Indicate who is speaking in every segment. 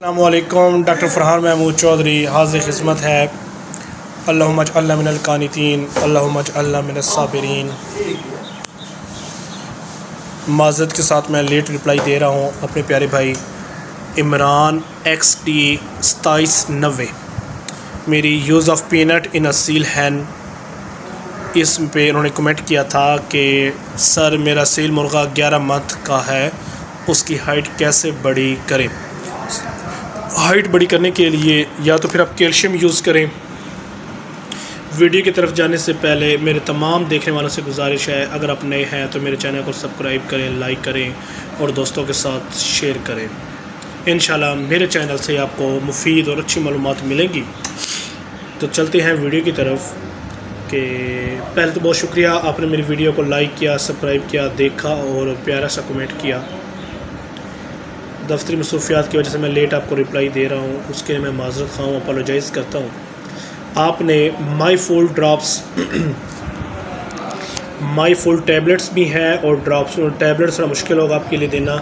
Speaker 1: अस्सलामुअलैकुम। डॉक्टर फ़रहान महमूद चौधरी हाज़िर खिदमत है। अल्लाहुम्मा अजअलना मिनल कानितीन, अल्लाहुम्मा अजअलना मिनस साबिरीन। माज़रत के साथ मैं लेट रिप्लाई दे रहा हूँ अपने प्यारे भाई इमरान XD 2790। मेरी use of peanut in a सील हैन, इस पे उन्होंने कमेंट किया था कि सर मेरा सील मुर्गा 11 मंथ का है, उसकी हाइट कैसे बड़ी करें। हाइट बड़ी करने के लिए या तो फिर आप कैल्शियम यूज़ करें। वीडियो की तरफ जाने से पहले मेरे तमाम देखने वालों से गुजारिश है, अगर आप नए हैं तो मेरे चैनल को सब्सक्राइब करें, लाइक करें और दोस्तों के साथ शेयर करें। इंशाल्लाह मेरे चैनल से आपको मुफीद और अच्छी मालूमात मिलेंगी। तो चलते हैं वीडियो की तरफ। कि पहले तो बहुत शुक्रिया, आपने मेरी वीडियो को लाइक किया, सब्सक्राइब किया, देखा और प्यारा सा कमेंट किया। दफ्तरी मसरूफियात की वजह से मैं लेट आपको रिप्लाई दे रहा हूँ, उसके लिए मैं माज़रत ख़्वाह हूँ, अपोलोजाइज़ करता हूँ। आपने माईफुल ड्रॉप्स माईफुल टैबलेट्स भी हैं और ड्रॉप्स। टैबलेट्स थोड़ा मुश्किल होगा आपके लिए देना।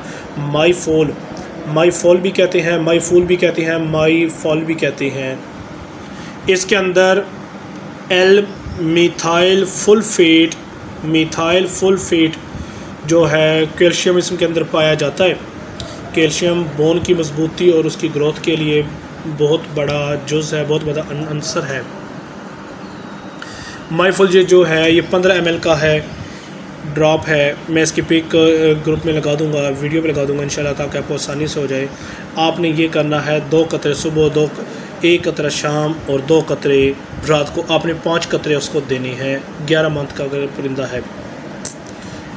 Speaker 1: माईफोल भी कहते हैं, माईफुल भी कहते हैं, माईफॉल भी कहते हैं। इसके अंदर एल मिथाइल फुलफेट जो है कैल्शियम इसके अंदर पाया जाता है। कैल्शियम बोन की मजबूती और उसकी ग्रोथ के लिए बहुत बड़ा जुज़ है, बहुत बड़ा अंसर है। माईफुल जो है ये 15 ml का है, ड्रॉप है। मैं इसकी पिक ग्रुप में लगा दूंगा, वीडियो पे लगा दूंगा इंशाल्लाह, ताकि आपको आसानी से हो जाए। आपने ये करना है 2 कतरे सुबह, 1 कतरा शाम और 2 कतरे रात को। आपने 5 कतरे उसको देने हैं। 11 मंथ का अगर परिंदा है,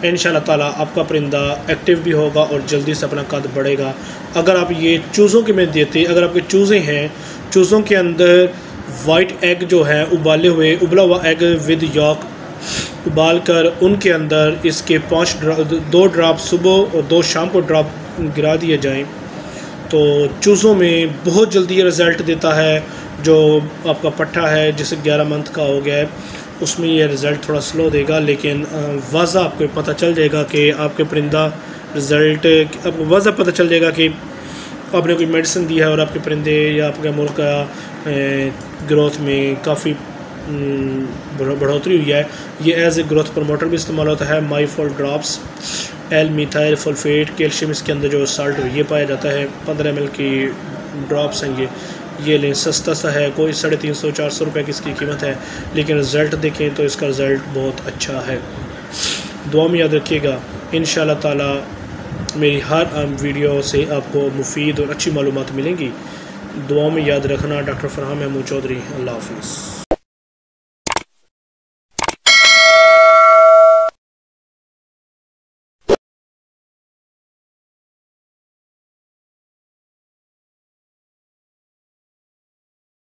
Speaker 1: इंशाल्लाह ताला आपका परिंदा एक्टिव भी होगा और जल्दी से अपना कद बढ़ेगा। अगर आप ये चूज़ों के में देते, अगर आपके चूज़े हैं, चूज़ों के अंदर वाइट एग जो है उबला हुआ एग विद यॉक उबाल कर उनके अंदर इसके 2 ड्रॉप सुबह और 2 शाम को ड्रॉप गिरा दिए जाएं तो चूज़ों में बहुत जल्दी रिज़ल्ट देता है। जो आपका पट्ठा है जिसे 11 मंथ का हो गया है, उसमें ये रिज़ल्ट थोड़ा स्लो देगा, लेकिन वाज़ा आपको पता चल जाएगा कि आपके परिंदा आपको वाज़ा पता चल जाएगा कि आपने कोई मेडिसिन दी है और आपके परिंदे या आपके मुर्ग का ग्रोथ में काफ़ी बढ़ोतरी हुई है। ये एज ए ग्रोथ प्रमोटर भी इस्तेमाल होता है। माईफुल ड्रॉप्स, एल मिथाइल फुलफेट, कैल्शियम इसके अंदर जो साल्ट ये पाया जाता है। 15 ml की ड्रॉप्स हैं ये लें, सस्ता सा है, कोई 350-400 रुपये की इसकी कीमत है, लेकिन रिज़ल्ट देखें तो इसका रिज़ल्ट बहुत अच्छा है। दुआ में याद रखिएगा, इंशाल्लाह ताला मेरी हर वीडियो से आपको मुफीद और अच्छी मालूमात मिलेंगी। दुआ में याद रखना। डॉक्टर फ़रहान महमूद चौधरी। अल्लाह हाफ़िज़।